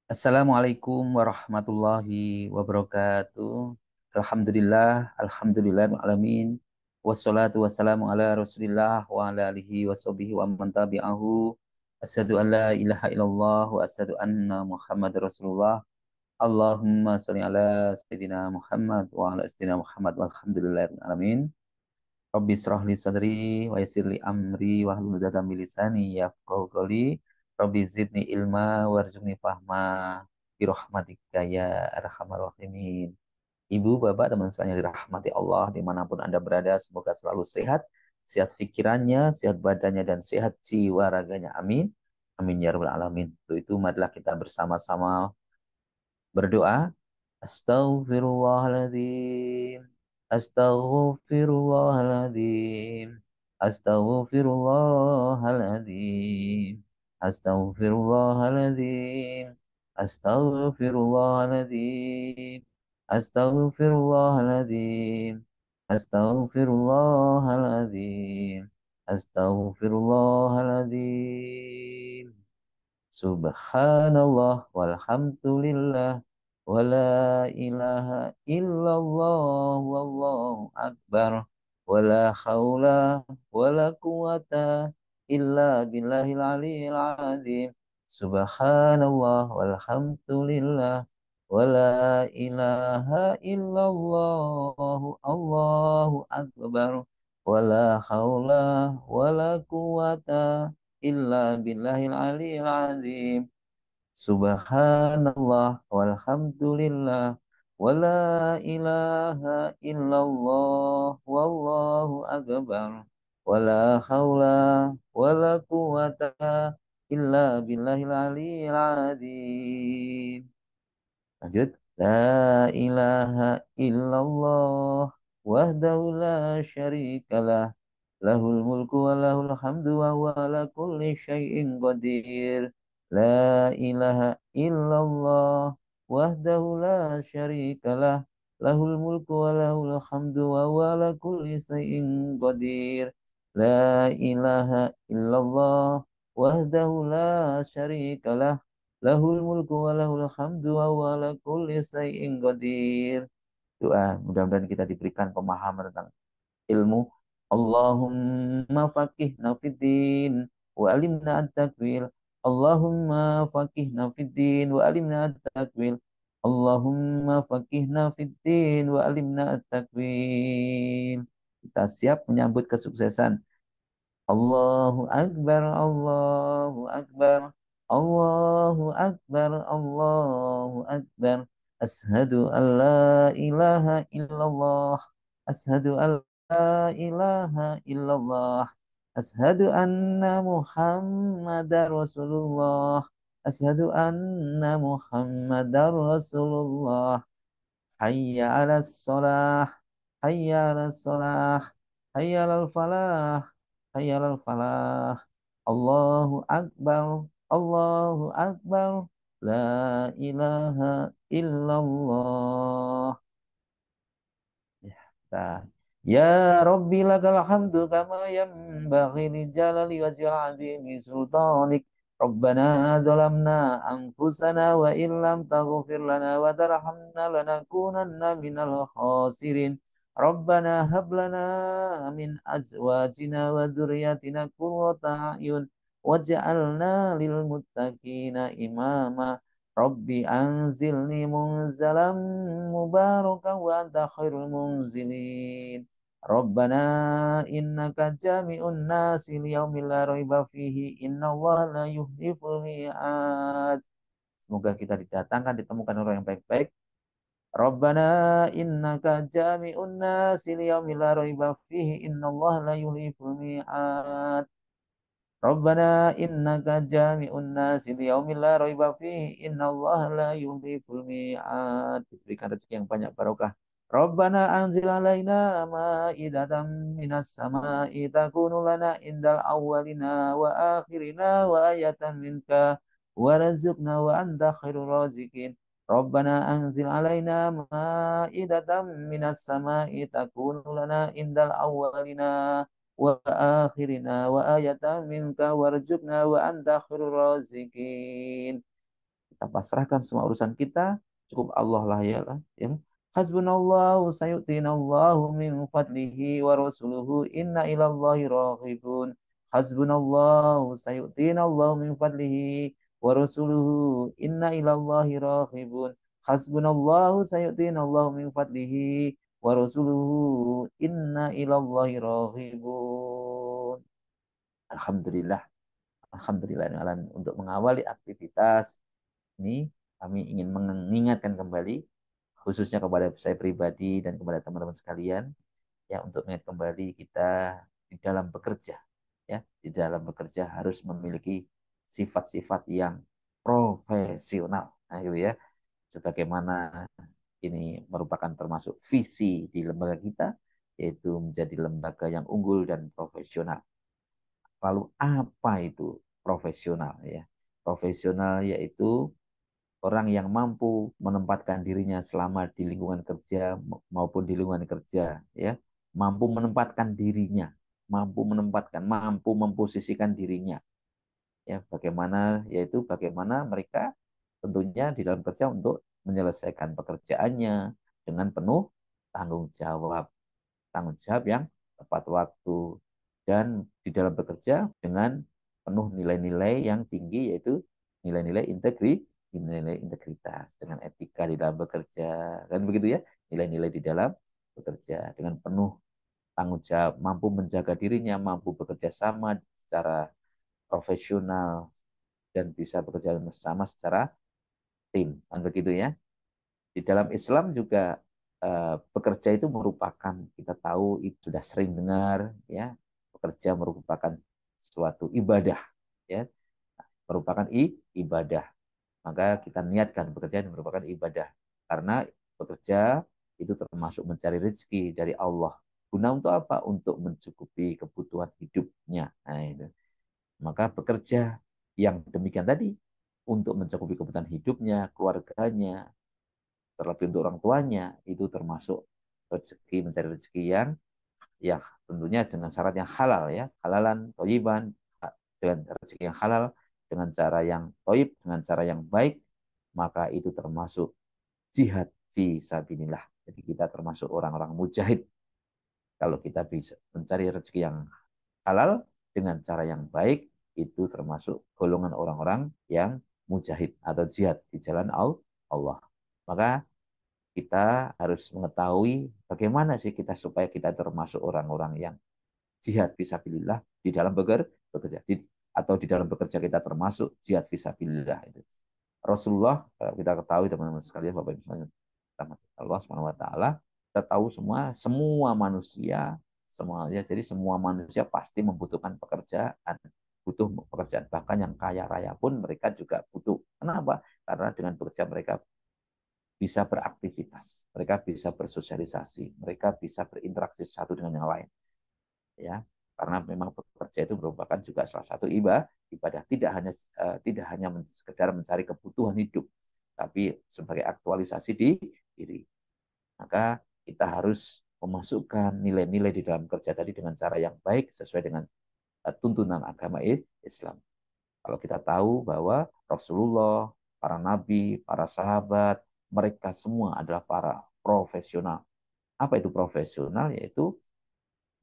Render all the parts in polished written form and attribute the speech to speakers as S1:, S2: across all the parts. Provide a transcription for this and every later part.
S1: Assalamualaikum warahmatullahi wabarakatuh. Alhamdulillah, alamin. Wassalatu wassalamu ala Rasulillah wa ala alihi wa sahbihi wa man tabi'ahu. Asyhadu an la ilaha illallah wa asyhadu anna Muhammad Rasulullah. Allahumma sholli ala sayyidina Muhammad wa ala sayyidina Muhammad walhamdulillahil alamin. Rabbi israh li sadri wa yassir li amri wa hlul 'uqdatam min lisani yafqahu qawli. Rabbi zidni ilma warzuqni fahma bi rahmatika ya arhamar rahimin. Ibu, bapak, teman sekalian yang dirahmati Allah dimanapun Anda berada, semoga selalu sehat, sehat pikirannya, sehat badannya, dan sehat jiwa raganya. Amin. Amin ya rabbal alamin. Untuk itu, marilah kita bersama-sama berdoa. Astaghfirullahaladzim. Astaghfirullahaladzim. Astaghfirullahaladzim. Astaghfirullahaladzim. Astaghfirullahaladzim. Astaghfirullahaladzim. Astaghfirullahaladzim. Astaghfirullahaladzim. Subhanallah walhamdulillah wala ilaha illallah wallahu akbar wala haula wala quwata illa billahil aliyil azim. Subhanallah walhamdulillah wala ilaha illallah allahu akbar wala haula wala quwata illa billahil aliyil azim. Subhanallah walhamdulillah wala ilaha illallah wallahu akbar wala haula wala quwata illa billahil aliyil azim. Lanjut. La ilaha illallah wahdahu la syarikalah lahul mulku wa lahul hamdu wa huwa ala kulli syai'in qadir. La ilaha illallah wahdahu la syarikalah lahul mulku wa lahul hamdu wa huwa ala kulli syai'in qadir. La ilaha illallah wahdahu la syarikalah lahul mulku wa lahul hamdu wa huwa ala kulli syai'in qadir. Doa, mudah-mudahan kita diberikan pemahaman tentang ilmu. Allahumma faqihna fiddin wa alimna at-takwil. Allahumma faqihna fiddin wa alimna at-takwil. Allahumma faqihna fiddin wa alimna at-takwil. Kita siap menyambut kesuksesan. Allahu Akbar, Allahu Akbar, Allahu Akbar, Allahu Akbar. Ashadu an la ilaha illallah. Ashadu an la ilaha illallah. Ashadu anna Muhammadar Rasulullah. Ashadu anna Muhammadar Rasulullah. Hayya ala salah. Hayya ala salah. Hayya ala falah. Hayya ala falah. Allahu Akbar. Allahu Akbar. La ilaha illallah. Ya, nah. Ya Rabbi lakal hamdu kama yanbaghi li jalali wajhil azimi sultanik. Rabbana zalamna anfusana wa illam taghfir lana wa tarhamna lanakunanna minal khasirin. Rabbana hab lana min azwajina wa dzurriyyatina qurrata a'yun waj'alna lil muttaqina imama. Rabbi anzilni munzalam mubarakan wa anta khairul munzilin. Rabbana innaka jami'un nasi liyaumil la raiba fihi innallaha la yuhliful mi'ad. Semoga kita didatangkan ditemukan orang yang baik-baik. Rabbana innaka jami'un nasi liyaumil la raiba fihi innallaha la yuhliful mi'ad. Rabbana innaka jami'un nasi liyaumil la raiba fihi innallaha la yukhliful mi'ad. Diberikan rezeki yang banyak barokah. Rabbana anzil alaina ma'idatan minas sama'i takunu lana indal awwalina wa akhirina wa ayatan minka warzuqna wa anta khairur raziqin. Rabbana anzil alaina ma'idatan minas sama'i takunu lana indal awwalina wa akhirina wa ayatan minka warzuqna wa anta khairur raziqin. Kita pasrahkan semua urusan kita, cukup Allah lah ya lah. Ya. Hasbunallahu sayu'tinallahu min fadlihi wa rasuluhu inna ilallahi raghibun. Hasbunallahu sayu'tinallahu min fadlihi wa rasuluhu inna ilallahi raghibun. Hasbunallahu sayu'tinallahu min fadlihi wa rasuluhu inna ilallahi raghibun. Alhamdulillah. Alhamdulillah untuk mengawali aktivitas ini kami ingin mengingatkan kembali khususnya kepada saya pribadi dan kepada teman-teman sekalian ya untuk mengingat kembali kita di dalam bekerja ya di dalam bekerja harus memiliki sifat-sifat yang profesional nah gitu ya sebagaimana ini merupakan termasuk visi di lembaga kita yaitu menjadi lembaga yang unggul dan profesional. Lalu apa itu profesional ya? Profesional yaitu orang yang mampu menempatkan dirinya selama di lingkungan kerja maupun di lingkungan kerja ya, mampu menempatkan dirinya, mampu memposisikan dirinya ya, bagaimana mereka tentunya di dalam kerja untuk menyelesaikan pekerjaannya dengan penuh tanggung jawab tanggung jawab yang tepat waktu dan di dalam bekerja dengan penuh nilai-nilai yang tinggi yaitu nilai-nilai integritas dengan etika di dalam bekerja dan begitu ya nilai-nilai di dalam bekerja dengan penuh tanggung jawab mampu menjaga dirinya mampu bekerja sama secara profesional dan bisa bekerja bersama secara tim kan begitu ya di dalam Islam juga bekerja itu merupakan kita tahu itu sudah sering dengar ya bekerja merupakan suatu ibadah ya merupakan ibadah maka kita niatkan bekerja itu merupakan ibadah karena bekerja itu termasuk mencari rezeki dari Allah guna untuk apa untuk mencukupi kebutuhan hidupnya nah, itu. Maka bekerja yang demikian tadi untuk mencukupi kebutuhan hidupnya keluarganya terlebih untuk orang tuanya itu termasuk rezeki mencari rezeki yang ya tentunya dengan syarat yang halal ya halalan toyiban dengan rezeki yang halal dengan cara yang toyib dengan cara yang baik maka itu termasuk jihad fi sabilillah jadi kita termasuk orang-orang mujahid kalau kita bisa mencari rezeki yang halal dengan cara yang baik itu termasuk golongan orang-orang yang mujahid atau jihad di jalan Allah maka kita harus mengetahui bagaimana sih kita supaya kita termasuk orang-orang yang jihad fisabilillah di dalam bekerja atau di dalam bekerja kita termasuk jihad fisabilillah itu. Rasulullah kita ketahui teman-teman sekalian Bapak Ibu sekalian Allah Subhanahu wa taala kita tahu semua manusia semua ya jadi semua manusia pasti membutuhkan pekerjaan butuh pekerjaan bahkan yang kaya raya pun mereka juga butuh. Kenapa? Karena dengan bekerja mereka bisa beraktivitas, mereka bisa bersosialisasi, mereka bisa berinteraksi satu dengan yang lain. Ya, karena memang bekerja itu merupakan juga salah satu ibadah tidak hanya sekedar mencari kebutuhan hidup, tapi sebagai aktualisasi di diri. Maka kita harus memasukkan nilai-nilai di dalam kerja tadi dengan cara yang baik sesuai dengan tuntunan agama Islam. Kalau kita tahu bahwa Rasulullah, para nabi, para sahabat, mereka semua adalah para profesional. Apa itu profesional? Yaitu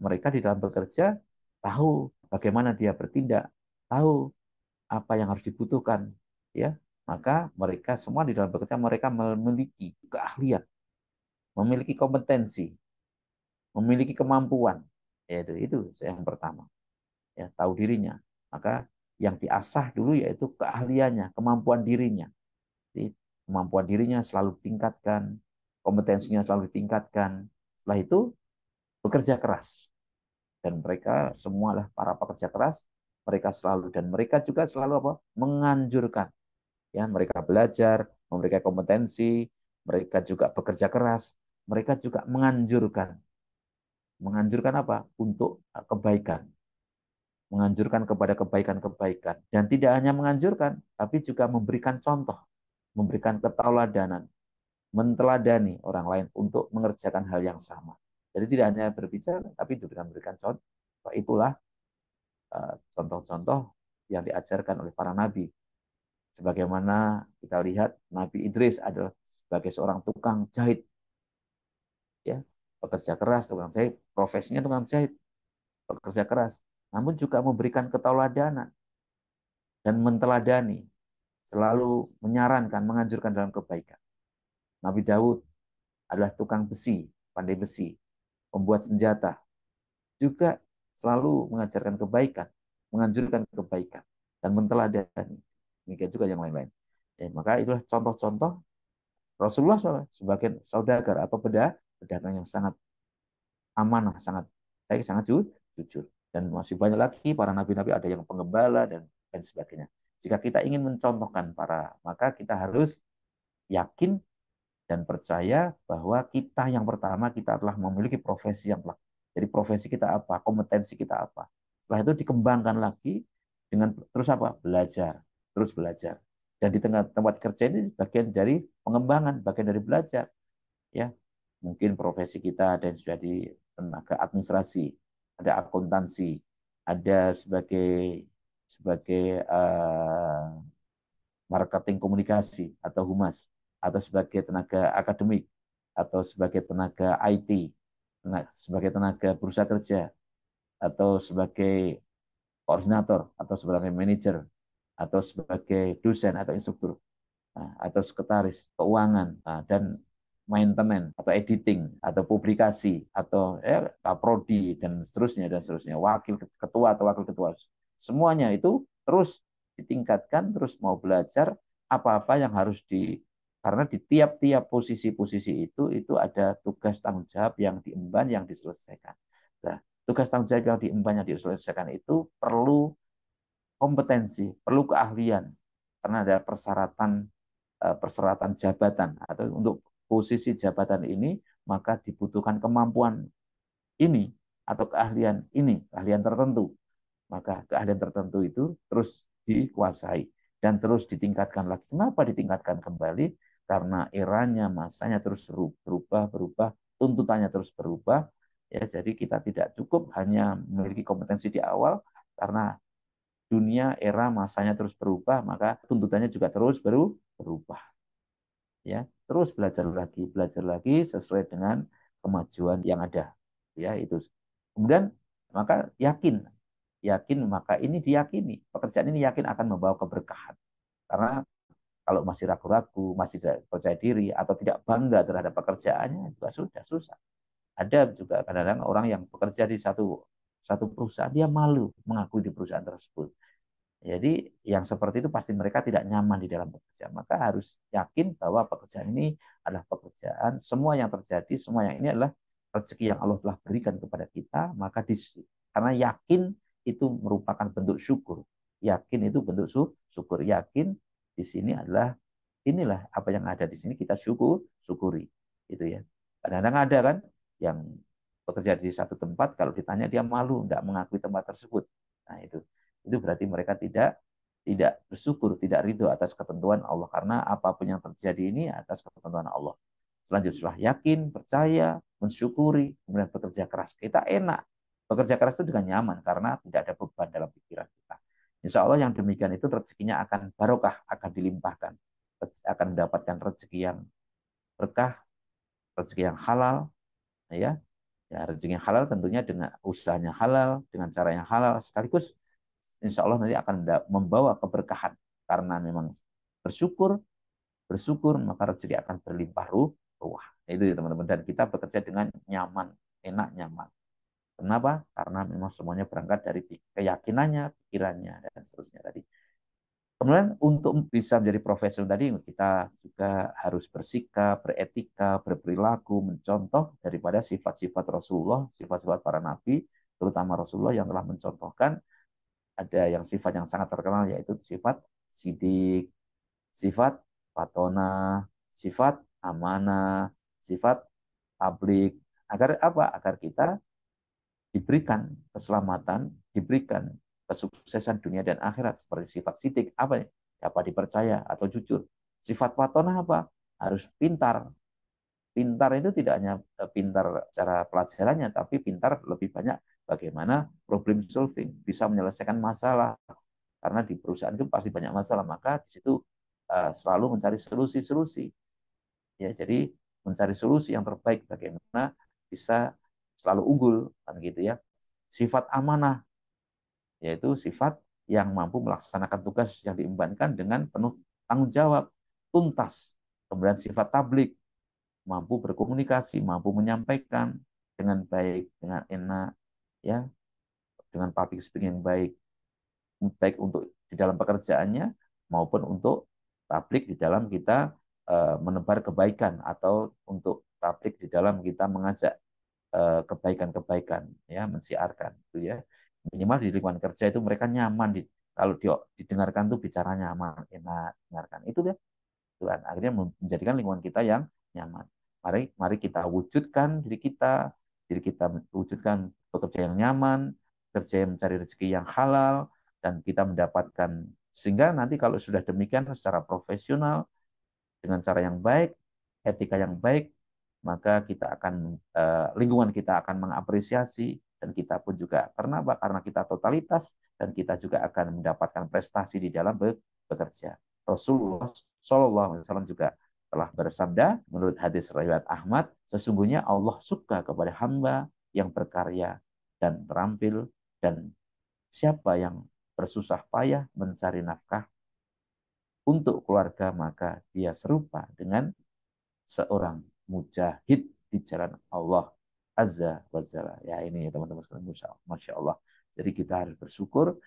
S1: mereka di dalam bekerja tahu bagaimana dia bertindak, tahu apa yang harus dibutuhkan, ya. Maka mereka semua di dalam bekerja mereka memiliki keahlian, memiliki kompetensi, memiliki kemampuan. Yaitu itu yang pertama. Ya, tahu dirinya. Maka yang diasah dulu yaitu keahliannya, kemampuan dirinya. Jadi, kemampuan dirinya selalu ditingkatkan, kompetensinya selalu ditingkatkan. Setelah itu bekerja keras. Dan mereka semualah para pekerja keras, mereka selalu dan mereka juga selalu apa? Menganjurkan. Ya, mereka belajar, memberikan kompetensi, mereka juga bekerja keras, mereka juga menganjurkan. Menganjurkan apa? Untuk kebaikan. Menganjurkan kepada kebaikan-kebaikan. Dan tidak hanya menganjurkan, tapi juga memberikan contoh, memberikan keteladanan, menteladani orang lain untuk mengerjakan hal yang sama. Jadi tidak hanya berbicara, tapi juga memberikan contoh. Itulah contoh-contoh yang diajarkan oleh para nabi. Sebagaimana kita lihat Nabi Idris adalah sebagai seorang tukang jahit, ya, pekerja keras, tukang jahit, profesinya tukang jahit, pekerja keras, namun juga memberikan keteladanan dan menteladani, selalu menyarankan, menganjurkan dalam kebaikan. Nabi Daud adalah tukang besi, pandai besi, pembuat senjata, juga selalu mengajarkan kebaikan, menganjurkan kebaikan, dan menteladani. Demikian juga yang lain-lain. Ya, maka itulah contoh-contoh Rasulullah SAW sebagai saudagar atau pedagang yang sangat amanah, sangat baik, sangat jujur. Dan masih banyak lagi para nabi-nabi, ada yang penggembala dan sebagainya. Jika kita ingin mencontohkan maka kita harus yakin dan percaya bahwa kita yang pertama kita telah memiliki profesi yang telah. Jadi profesi kita apa, kompetensi kita apa. Setelah itu dikembangkan lagi dengan terus apa? Belajar, terus belajar. Dan di tengah tempat kerja ini bagian dari pengembangan, bagian dari belajar. Ya, mungkin profesi kita ada yang sudah di tenaga administrasi, ada akuntansi, ada sebagai sebagai marketing komunikasi atau humas, atau sebagai tenaga akademik, atau sebagai tenaga IT, sebagai tenaga bursa kerja, atau sebagai koordinator, atau sebagai manajer, atau sebagai dosen atau instruktur, atau sekretaris keuangan, dan maintenance atau editing atau publikasi atau prodi dan seterusnya, wakil ketua atau wakil ketua, semuanya itu terus ditingkatkan, terus mau belajar apa-apa yang harus karena di tiap-tiap posisi-posisi itu ada tugas tanggung jawab yang diemban, yang diselesaikan. Nah, tugas tanggung jawab yang diemban, yang diselesaikan itu perlu kompetensi, perlu keahlian, karena ada persyaratan jabatan, atau untuk posisi jabatan ini maka dibutuhkan kemampuan ini atau keahlian tertentu. Maka keahlian tertentu itu terus dikuasai dan terus ditingkatkan lagi. Kenapa ditingkatkan kembali? Karena eranya, masanya terus berubah, tuntutannya terus berubah. Ya, jadi kita tidak cukup hanya memiliki kompetensi di awal, karena dunia era masanya terus berubah, maka tuntutannya juga terus berubah. Ya, terus belajar lagi sesuai dengan kemajuan yang ada. Ya, itu. Kemudian maka yakin maka ini diyakini, pekerjaan ini yakin akan membawa keberkahan. Karena kalau masih ragu-ragu, masih tidak percaya diri atau tidak bangga terhadap pekerjaannya, juga sudah susah. Ada juga kadang-kadang orang yang bekerja di satu satu perusahaan, dia malu mengakui di perusahaan tersebut. Jadi yang seperti itu pasti mereka tidak nyaman di dalam bekerja. Maka harus yakin bahwa pekerjaan ini adalah pekerjaan, semua yang terjadi, semua yang ini adalah rezeki yang Allah telah berikan kepada kita. Maka karena yakin itu merupakan bentuk syukur. Yakin itu bentuk syukur. Yakin di sini adalah inilah apa yang ada di sini kita syukuri. Itu ya. Kadang-kadang ada kan yang bekerja di satu tempat, kalau ditanya dia malu, tidak mengakui tempat tersebut. Nah itu berarti mereka tidak bersyukur, tidak ridho atas ketentuan Allah, karena apapun yang terjadi ini atas ketentuan Allah. Selanjutnya setelah yakin, percaya, mensyukuri, kemudian bekerja keras. Kita enak. Bekerja keras itu dengan nyaman karena tidak ada beban dalam pikiran kita. Insya Allah yang demikian itu rezekinya akan barokah, akan dilimpahkan, akan mendapatkan rezeki yang berkah, rezeki yang halal, ya. Ya, rezeki yang halal tentunya dengan usahanya halal, dengan cara yang halal, sekaligus insya Allah nanti akan membawa keberkahan, karena memang bersyukur, maka rezeki akan berlimpah ruah. Itu ya teman-teman. Dan kita bekerja dengan nyaman, enak, nyaman. Kenapa? Karena memang semuanya berangkat dari keyakinannya, pikirannya, dan seterusnya tadi. Kemudian untuk bisa menjadi profesional tadi, kita juga harus bersikap, beretika, berperilaku, mencontoh daripada sifat-sifat Rasulullah, sifat-sifat para nabi, terutama Rasulullah yang telah mencontohkan. Ada yang sifat yang sangat terkenal, yaitu sifat sidik, sifat patona, sifat amanah, sifat tablik. Agar apa? Agar kita diberikan keselamatan, diberikan kesuksesan dunia dan akhirat. Seperti sifat sidik, apa? Dapat dipercaya atau jujur. Sifat patona apa? Harus pintar. Pintar itu tidak hanya pintar cara pelajarannya, tapi pintar lebih banyak bagaimana problem solving, bisa menyelesaikan masalah, karena di perusahaan itu pasti banyak masalah, maka di situ selalu mencari solusi-solusi. Ya, jadi mencari solusi yang terbaik bagaimana bisa selalu unggul kan gitu ya. Sifat amanah yaitu sifat yang mampu melaksanakan tugas yang diembankan dengan penuh tanggung jawab, tuntas. Kemudian sifat tablik, mampu berkomunikasi, mampu menyampaikan dengan baik, dengan enak, ya, dengan public speaking yang baik, baik untuk di dalam pekerjaannya maupun untuk tablik di dalam kita menebar kebaikan atau untuk tablik di dalam kita mengajak kebaikan-kebaikan, ya, mensiarkan itu ya. Minimal di lingkungan kerja itu mereka nyaman kalau didengarkan tuh bicara nyaman, enak dengarkan. Itu ya. Tuhan akhirnya menjadikan lingkungan kita yang nyaman. Mari kita wujudkan diri kita wujudkan bekerja yang nyaman, kerja yang mencari rezeki yang halal, dan kita mendapatkan sehingga nanti kalau sudah demikian secara profesional dengan cara yang baik, etika yang baik, maka kita akan lingkungan kita akan mengapresiasi dan kita pun juga karena apa? Karena kita totalitas dan kita juga akan mendapatkan prestasi di dalam bekerja. Rasulullah Shallallahu Alaihi Wasallam juga telah bersabda menurut hadis riwayat Ahmad, sesungguhnya Allah suka kepada hamba yang berkarya dan terampil dan siapa yang bersusah payah mencari nafkah untuk keluarga maka dia serupa dengan seorang mujahid di jalan Allah Azza wa Jalla. Ya ini teman-teman sekalian, Masya Allah. Jadi kita harus bersyukur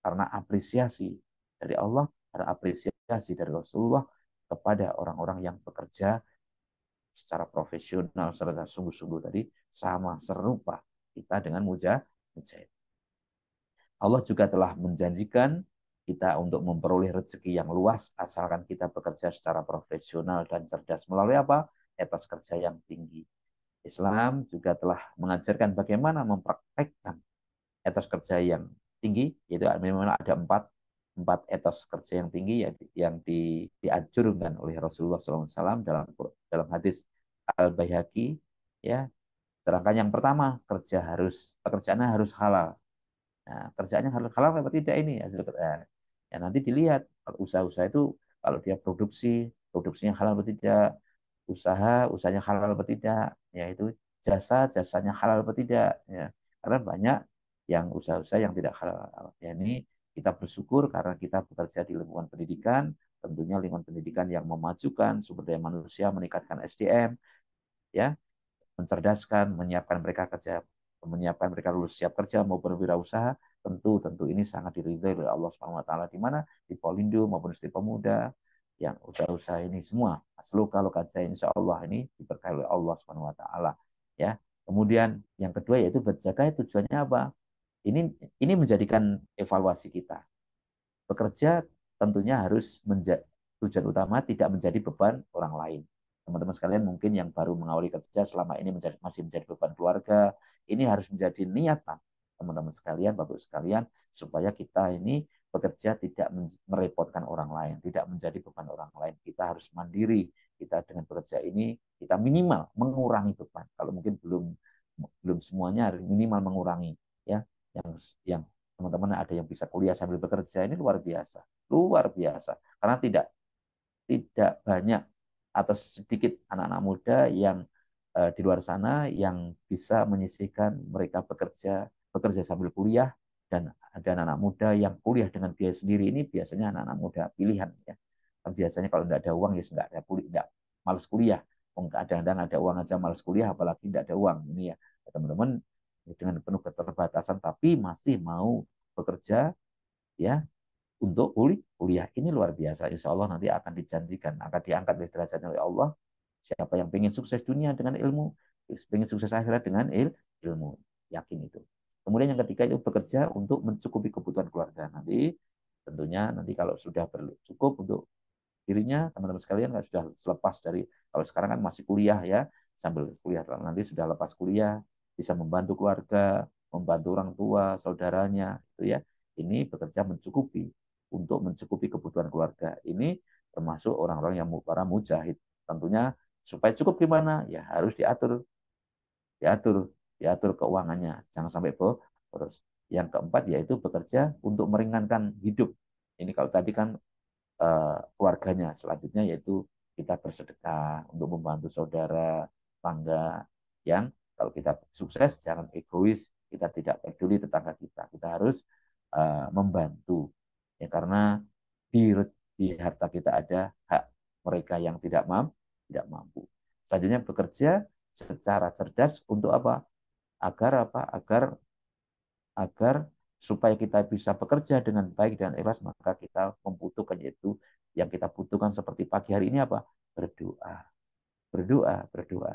S1: karena apresiasi dari Allah, karena apresiasi dari Rasulullah kepada orang-orang yang bekerja secara profesional, secara sungguh-sungguh tadi, sama serupa kita dengan mujahid. Allah juga telah menjanjikan kita untuk memperoleh rezeki yang luas asalkan kita bekerja secara profesional dan cerdas melalui apa? Etos kerja yang tinggi. Islam juga telah mengajarkan bagaimana mempraktekkan etos kerja yang tinggi, yaitu memang ada empat etos kerja yang tinggi yang dianjurkan oleh Rasulullah SAW dalam hadis Al-Baihaqi, ya. Terangkan yang pertama, pekerjaannya harus halal. Nah, kerjaannya harus halal apa tidak ini hasil kerja. Ya, nanti dilihat kalau usaha-usaha itu kalau dia produksinya halal atau tidak, usahanya halal atau tidak, ya itu jasanya halal atau tidak, ya. Karena banyak yang usaha-usaha yang tidak halal. Ya, ini kita bersyukur karena kita bekerja di lingkungan pendidikan, tentunya lingkungan pendidikan yang memajukan sumber daya manusia, meningkatkan SDM, ya, mencerdaskan, menyiapkan mereka lulus siap kerja mau berwirausaha, tentu ini sangat diridhoi oleh Allah Subhanahu wa taala di mana di Polindo maupun di Pemuda yang usaha ini semua asluka lokaja insya Allah ini diberkahi oleh Allah Subhanahu wa taala, ya. Kemudian yang kedua yaitu berjaga, tujuannya apa? Ini menjadikan evaluasi kita. Bekerja tentunya harus tujuan utama tidak menjadi beban orang lain. Teman-teman sekalian mungkin yang baru mengawali kerja selama ini masih menjadi beban keluarga, ini harus menjadi niatan teman-teman sekalian, Bapak sekalian, supaya kita ini bekerja tidak merepotkan orang lain, tidak menjadi beban orang lain. Kita harus mandiri. Kita dengan bekerja ini kita minimal mengurangi beban. Kalau mungkin belum semuanya harus minimal mengurangi, ya. Yang teman-teman ada yang bisa kuliah sambil bekerja ini luar biasa karena tidak banyak atau sedikit anak-anak muda yang di luar sana yang bisa menyisihkan mereka bekerja sambil kuliah, dan ada anak-anak muda yang kuliah dengan biaya sendiri. Ini biasanya anak-anak muda pilihan, ya. Biasanya kalau tidak ada uang ya nggak ada kuliah, malas kuliah. Kadang-kadang ada uang aja malas kuliah, apalagi tidak ada uang ini, ya teman-teman, dengan penuh keterbatasan tapi masih mau bekerja, ya, untuk kuliah. Ini luar biasa. Insya Allah nanti akan dijanjikan, akan diangkat dari derajatnya oleh Allah. Siapa yang ingin sukses dunia dengan ilmu, ingin sukses akhirat dengan ilmu. Yakin itu. Kemudian yang ketiga itu bekerja untuk mencukupi kebutuhan keluarga. Tentunya nanti kalau sudah cukup untuk dirinya, teman-teman sekalian kan sudah selepas dari, kalau sekarang kan masih kuliah, ya, sambil kuliah, nanti sudah lepas kuliah bisa membantu keluarga, membantu orang tua, saudaranya, itu ya. Ini bekerja untuk mencukupi kebutuhan keluarga. Ini termasuk orang-orang yang para mujahid. Tentunya supaya cukup gimana? Ya harus diatur, diatur keuangannya, jangan sampai boros. Yang keempat yaitu bekerja untuk meringankan hidup. Ini kalau tadi kan keluarganya. Selanjutnya yaitu kita bersedekah untuk membantu saudara, tangga yang kalau kita sukses jangan egois, kita tidak peduli tetangga kita. Kita harus membantu. Ya karena di harta kita ada hak mereka yang tidak mampu. Selanjutnya bekerja secara cerdas untuk apa? Agar apa? Agar supaya kita bisa bekerja dengan baik dan ikhlas, maka kita membutuhkan, yaitu yang kita butuhkan seperti pagi hari ini apa? Berdoa, berdoa.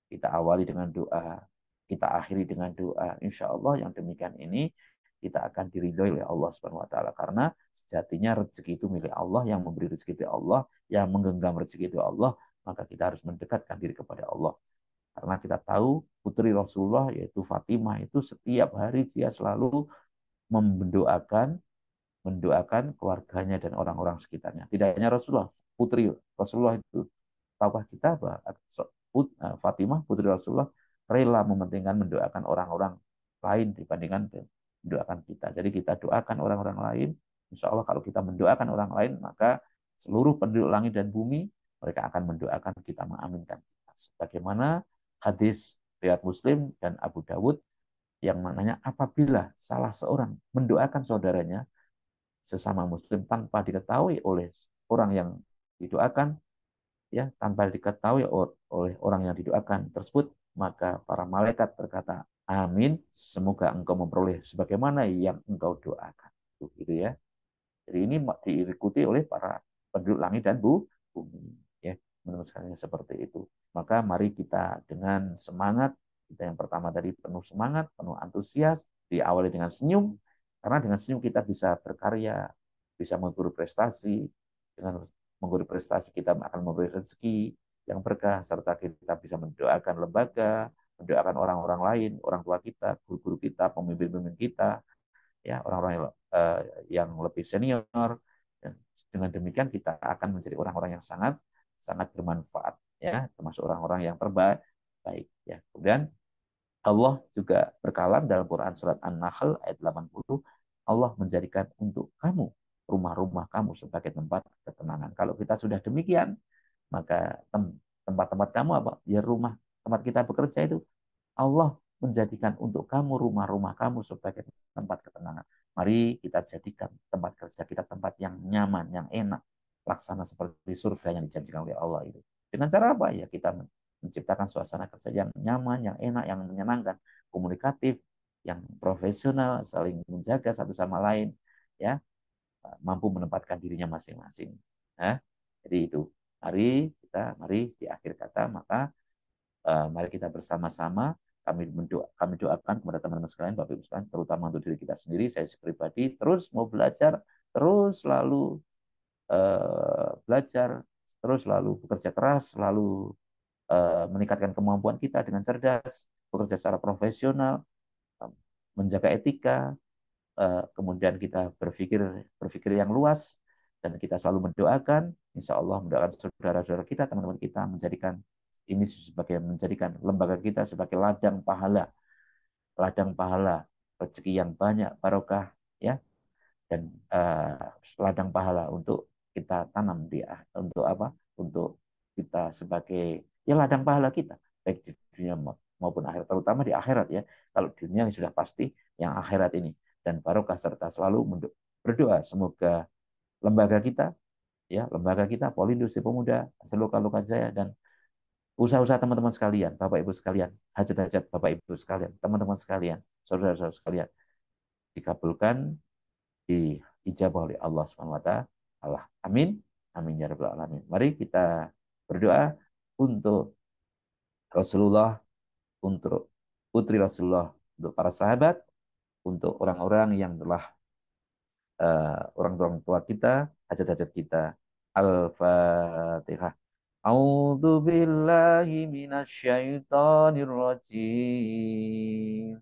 S1: Kita awali dengan doa, kita akhiri dengan doa. Insya Allah yang demikian ini kita akan diridhoi oleh Allah Subhanahu Wa Taala, karena sejatinya rezeki itu milik Allah, yang memberi rezeki itu Allah, yang menggenggam rezeki itu Allah, maka kita harus mendekatkan diri kepada Allah. Karena kita tahu putri Rasulullah yaitu Fatimah itu setiap hari dia selalu mendoakan mendoakan keluarganya dan orang-orang sekitarnya. Tidak hanya Rasulullah, putri Rasulullah itu, tahukah kita bahwa Fatimah putri Rasulullah rela mementingkan mendoakan orang-orang lain dibandingkan mendoakan kita. Jadi kita doakan orang-orang lain. Insya Allah kalau kita mendoakan orang lain, maka seluruh penduduk langit dan bumi mereka akan mendoakan kita, mengaminkan kita. Sebagaimana hadis riwayat Muslim dan Abu Dawud yang maknanya apabila salah seorang mendoakan saudaranya sesama muslim tanpa diketahui oleh orang yang didoakan, ya tanpa diketahui oleh orang yang didoakan tersebut, maka para malaikat berkata, amin, semoga engkau memperoleh sebagaimana yang engkau doakan. Gitu ya. Jadi ini diikuti oleh para penduduk langit dan bumi. Ya, menurut saya seperti itu. Maka mari kita dengan semangat, kita yang pertama tadi penuh semangat, penuh antusias, diawali dengan senyum, karena dengan senyum kita bisa berkarya, bisa mengguru prestasi, dengan mengguru prestasi kita akan memberi rezeki yang berkah, serta kita bisa mendoakan lembaga, mendoakan orang-orang lain, orang tua kita, guru-guru kita, pemimpin-pemimpin kita, ya orang-orang yang lebih senior. Dan dengan demikian kita akan menjadi orang-orang yang sangat sangat bermanfaat, ya termasuk orang-orang yang terbaik. Baik ya. Kemudian Allah juga berkalam dalam Quran surat An-Nahl ayat 80, Allah menjadikan untuk kamu rumah-rumah kamu sebagai tempat ketenangan. Kalau kita sudah demikian, maka tempat-tempat kamu apa? Ya rumah tempat kita bekerja itu Allah menjadikan untuk kamu rumah-rumah kamu sebagai tempat ketenangan. Mari kita jadikan tempat kerja kita tempat yang nyaman, yang enak, laksana seperti surga yang dijanjikan oleh Allah itu. Dengan cara apa? Ya kita menciptakan suasana kerja yang nyaman, yang enak, yang menyenangkan, komunikatif, yang profesional, saling menjaga satu sama lain, ya mampu menempatkan dirinya masing-masing. Nah, jadi itu. Mari di akhir kata maka mari kita bersama-sama kami doakan kepada teman-teman sekalian, Bapak Ibu sekalian, terutama untuk diri kita sendiri, saya pribadi terus mau belajar, terus selalu belajar, terus selalu bekerja keras, selalu meningkatkan kemampuan kita dengan cerdas, bekerja secara profesional, menjaga etika, kemudian kita berpikir berpikir yang luas, dan kita selalu mendoakan, insya Allah mendoakan saudara-saudara kita, teman-teman kita, ini sebagai menjadikan lembaga kita sebagai ladang pahala rezeki yang banyak barokah, ya, dan ladang pahala untuk kita tanam untuk apa? Untuk kita sebagai ya ladang pahala kita baik di dunia maupun akhirat, terutama di akhirat ya. Kalau dunia sudah pasti, yang akhirat ini dan barokah, serta selalu berdoa semoga lembaga kita Polindustri Pemuda, Seloka Lokajaya, dan usaha-usaha teman-teman sekalian, Bapak Ibu sekalian, hajat-hajat Bapak Ibu sekalian, teman-teman sekalian, saudara-saudara sekalian, dikabulkan, diijabah oleh Allah Subhanahu wa taala. Amin. Amin ya rabbal alamin. Mari kita berdoa untuk Rasulullah, untuk putri Rasulullah, untuk para sahabat, untuk orang-orang yang telah orang-orang tua kita, hajat-hajat kita. Al-Fatihah. A'udzu billahi minasyaitonir rajim.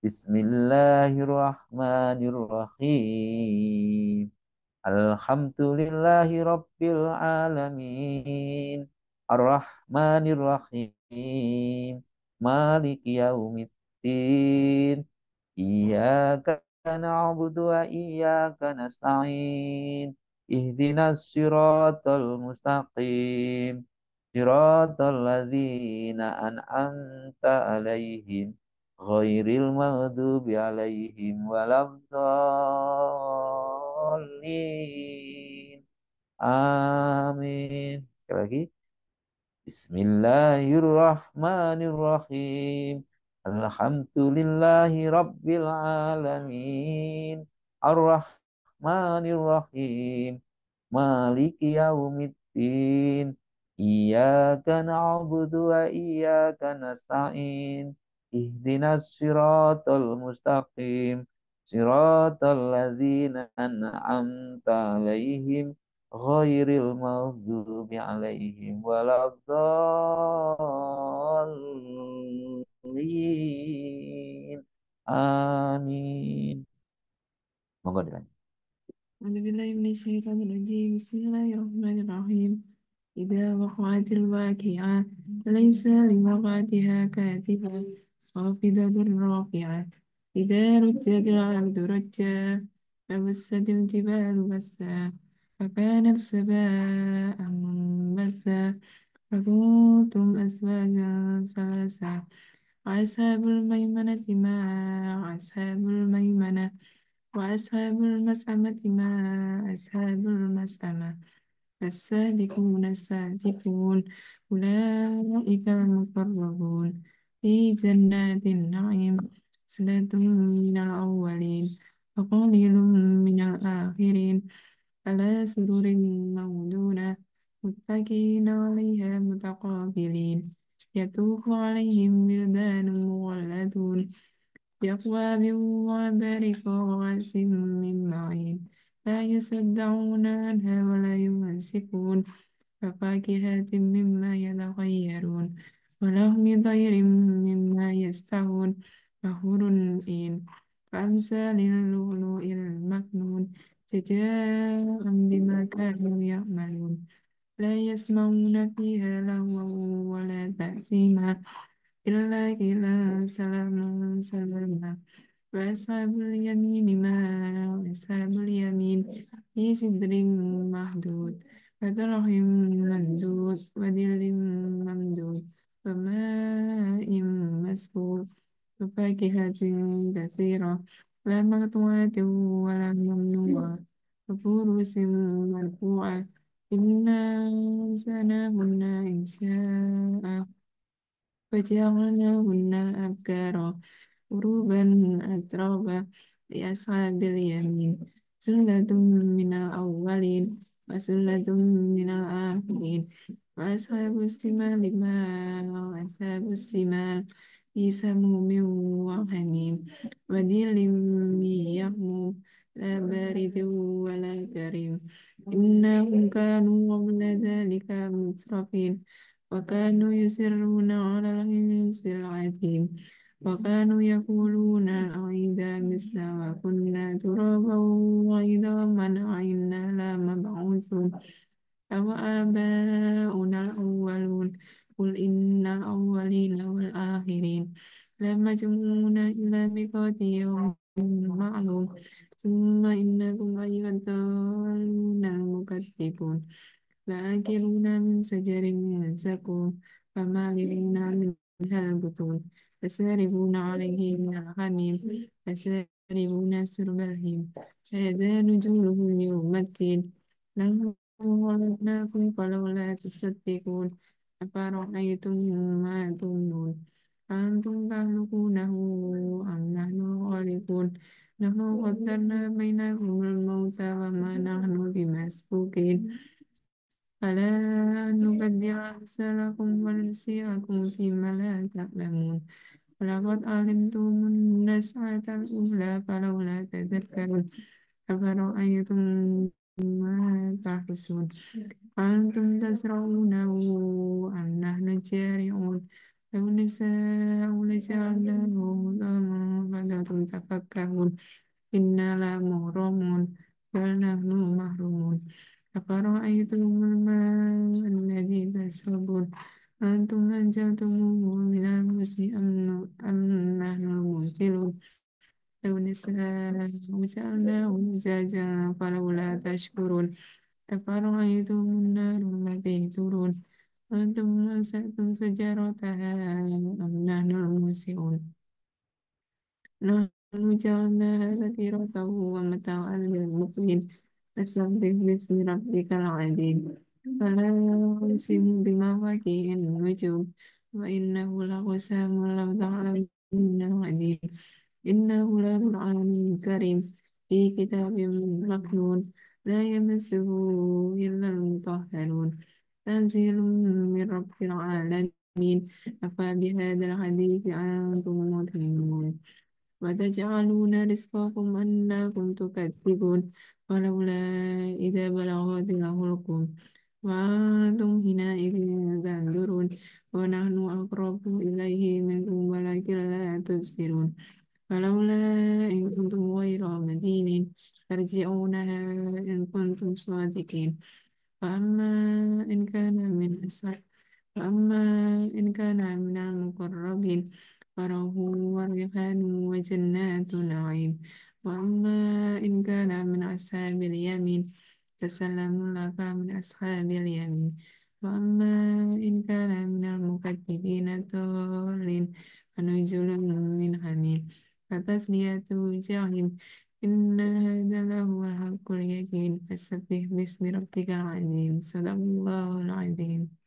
S1: Bismillahirrahmanirrahim. Alhamdulillahi rabbil alamin. Ar-Rahmanir Rahim. Maliki yaumiddin. إياك نعبد وإياك نستعين اهدنا الصراط المستقيم صراط الذين أنعمت عليهم غير المغضوب عليهم ولا الضالين آمين. Sekali lagi. Bismillahirrahmanirrahim. Alhamdulillahi Rabbil Alamin. Ar-Rahmanirrahim. Maliki yaumiddin. Iyyaka na'budu wa iyyaka nasta'in. Ihdinas siratal mustaqim. Siratal ladzina an'amta alaihim ghairil maghdubi alaihim waladdallin. Amin. Monggo dilanjut.
S2: أعوذ بالله من الشيطان الرجيم بسم الله الرحمن الرحيم إذا وقعت الواقعة ليس لوقعتها كاذبة خافضة رافعة إذا رجت الأرض رجا فبست الجبال بسا فكانت سباء منبثا فكنتم أزواجا ثلاثا وأصحاب الميمنة ما أصحاب الميمنة وأصحاب المشأمة ما أصحاب المشأمة السابقون السابقون أولئك المقربون في جنات النعيم صلة من الأولين وقليل من الآخرين على سرر موضونة متكئين عليها متقابلين يطوف عليهم ولدان مخلدون بأكواب وأباريق وكأس من معين لا يصدعون عنها ولا ينزفون وفاكهة مما يتخيرون ولحم طير مما يستهون وحور عين كأمثال اللؤلؤ المكنون جزاء بما كانوا يعملون لا يسمعون فيها لغوا ولا تأثيما إلا قيلا سلاما سلاما وأصحاب اليمين ما أصحاب اليمين في سدر مهدود وطلح ممدود وظل ممدود وماء مسكوب وفاكهة كثيرة لا مقطوعة ولا ممنوعة وفرش مرفوعة إنا أنشأناهن إنشاء فجعلناهن أبكارا عربا أترابا لأصحاب اليمين سلة من الأولين وسلة من الآخرين وأصحاب الشمال ما أصحاب الشمال في سموم وحميم وظل من يحموم لا بارد ولا كريم إنهم كانوا قبل ذلك مترفين وكانوا يسرون على الحنث العظيم وكانوا يقولون أئذا مثل وكنا ترابا وعظاما أئنا لمبعوثون أو آباؤنا الأولون قل إن الأولين والآخرين لمجموعون إلى ميقات يوم معلوم ثم إنكم أيها الضالون المكذبون لآكلون من شجر من زقوم فمالئون منها البطون فشاربون عليه من الحميم فشاربون شرب الهيم هذا نزلهم يوم الدين نحن خلقناكم فلولا تصدقون أفرأيتم ما تمنون أنتم تخلقونه أم نحن الخالقون نحن قدرنا بينكم الموت وما نحن بمسبوقين فلا نبدل أمثالكم ونسيئكم فيما لا تعلمون ولقد علمتم النشأة الأولى فلولا تذكرون أفرأيتم ما تحرسون أنتم تزرعونه أم نحن الزارعون لو نشاء لجعلناه هداما فلم تفكهون إنا لمغرمون بل نحن محرومون أفرأيتم الماء الذي تشربون أنتم أنزلتموه من المزن أم نحن المنزلون لو نشاء جعلناه أجاجا فلولا تشكرون أفرأيتم النار التي ترون أنتم أنشأتم شجرتها أم نحن المنشئون نحن جعلناها تذكرة ومتاعا للمقوين فسبح باسم ربك العظيم فلا أقسم بمواقع النجوم وإنه لقسم لو تعلمون عظيم إنه لقرآن كريم في كتاب مكنون لا يمسه إلا المطهرون تنزيل من رب العالمين أفبهذا الحديث أنتم مدهنون وتجعلون رزقكم أنكم تكذبون ولولا إذا بلغت الحلقوم وأنتم حينئذ تنظرون ونحن أقرب إليه منكم ولكن لا تبصرون فلولا إن كنتم غير مدينين ترجعونها إن كنتم صادقين فأما إن كان من أصحاب فأما إن كان من المقربين فروح وريحان وجنات نعيم وأما إن كان من أصحاب اليمين فسلام لك من أصحاب اليمين وأما إن كان من المكذبين الضالين فنزل من حميم فتسلية جحيم إن هذا لهو الحق اليقين فسبح باسم ربك العظيم صدق الله العظيم